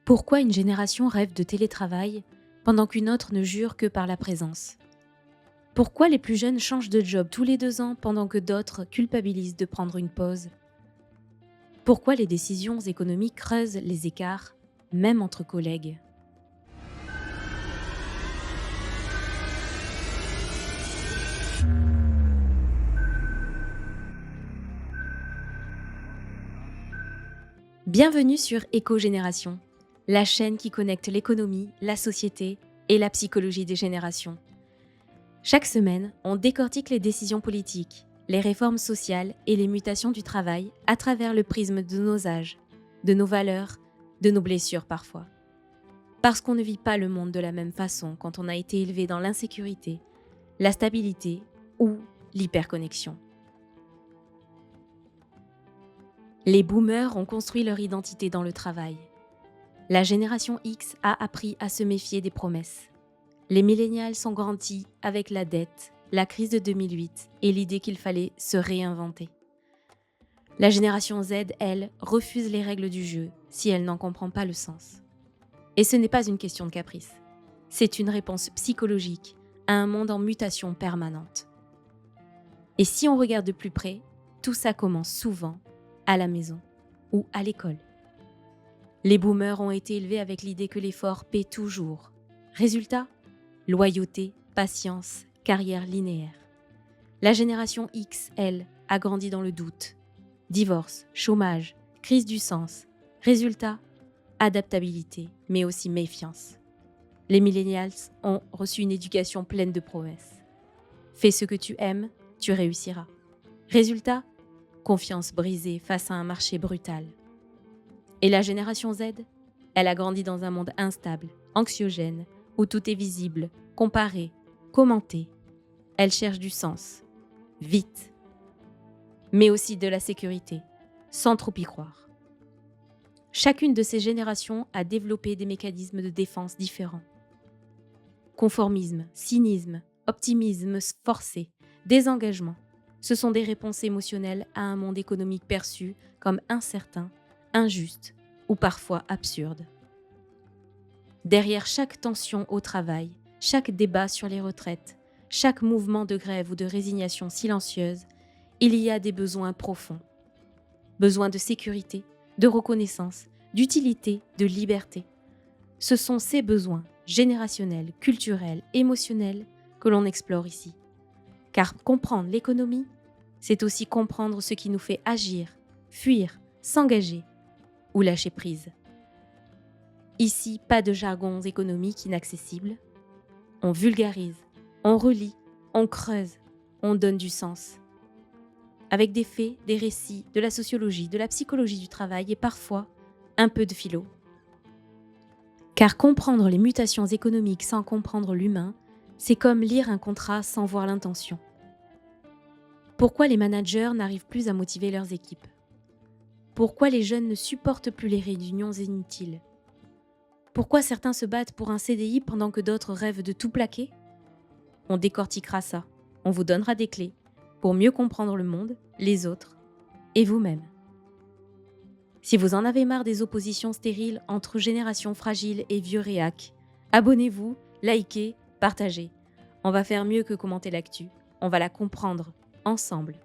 Pourquoi une génération rêve de télétravail pendant qu'une autre ne jure que par la présence? Pourquoi les plus jeunes changent de job tous les 2 ans pendant que d'autres culpabilisent de prendre une pause? Pourquoi les décisions économiques creusent les écarts, même entre collègues? Bienvenue sur Éco-Génération, la chaîne qui connecte l'économie, la société et la psychologie des générations. Chaque semaine, on décortique les décisions politiques, les réformes sociales et les mutations du travail à travers le prisme de nos âges, de nos valeurs, de nos blessures parfois. Parce qu'on ne vit pas le monde de la même façon quand on a été élevé dans l'insécurité, la stabilité ou l'hyperconnexion. Les boomers ont construit leur identité dans le travail. La génération X a appris à se méfier des promesses. Les millénials sont grandis avec la dette, la crise de 2008 et l'idée qu'il fallait se réinventer. La génération Z, elle, refuse les règles du jeu si elle n'en comprend pas le sens. Et ce n'est pas une question de caprice. C'est une réponse psychologique à un monde en mutation permanente. Et si on regarde de plus près, tout ça commence souvent à la maison ou à l'école. Les boomers ont été élevés avec l'idée que l'effort paie toujours. Résultat, loyauté, patience, carrière linéaire. La génération X, elle, a grandi dans le doute. Divorce, chômage, crise du sens. Résultat, adaptabilité, mais aussi méfiance. Les millennials ont reçu une éducation pleine de promesses. Fais ce que tu aimes, tu réussiras. Résultat, confiance brisée face à un marché brutal. Et la génération Z, elle a grandi dans un monde instable, anxiogène, où tout est visible, comparé, commenté. Elle cherche du sens, vite, mais aussi de la sécurité, sans trop y croire. Chacune de ces générations a développé des mécanismes de défense différents. Conformisme, cynisme, optimisme forcé, désengagement. Ce sont des réponses émotionnelles à un monde économique perçu comme incertain, injuste ou parfois absurde. Derrière chaque tension au travail, chaque débat sur les retraites, chaque mouvement de grève ou de résignation silencieuse, il y a des besoins profonds. Besoin de sécurité, de reconnaissance, d'utilité, de liberté. Ce sont ces besoins générationnels, culturels, émotionnels que l'on explore ici. Car comprendre l'économie, c'est aussi comprendre ce qui nous fait agir, fuir, s'engager ou lâcher prise. Ici, pas de jargons économiques inaccessibles. On vulgarise, on relie, on creuse, on donne du sens. Avec des faits, des récits, de la sociologie, de la psychologie du travail et parfois un peu de philo. Car comprendre les mutations économiques sans comprendre l'humain, c'est comme lire un contrat sans voir l'intention. Pourquoi les managers n'arrivent plus à motiver leurs équipes? Pourquoi les jeunes ne supportent plus les réunions inutiles? Pourquoi certains se battent pour un CDI pendant que d'autres rêvent de tout plaquer? On décortiquera ça, on vous donnera des clés pour mieux comprendre le monde, les autres et vous-même. Si vous en avez marre des oppositions stériles entre générations fragiles et vieux réacs, abonnez-vous, likez, partagez. On va faire mieux que commenter l'actu, on va la comprendre ensemble.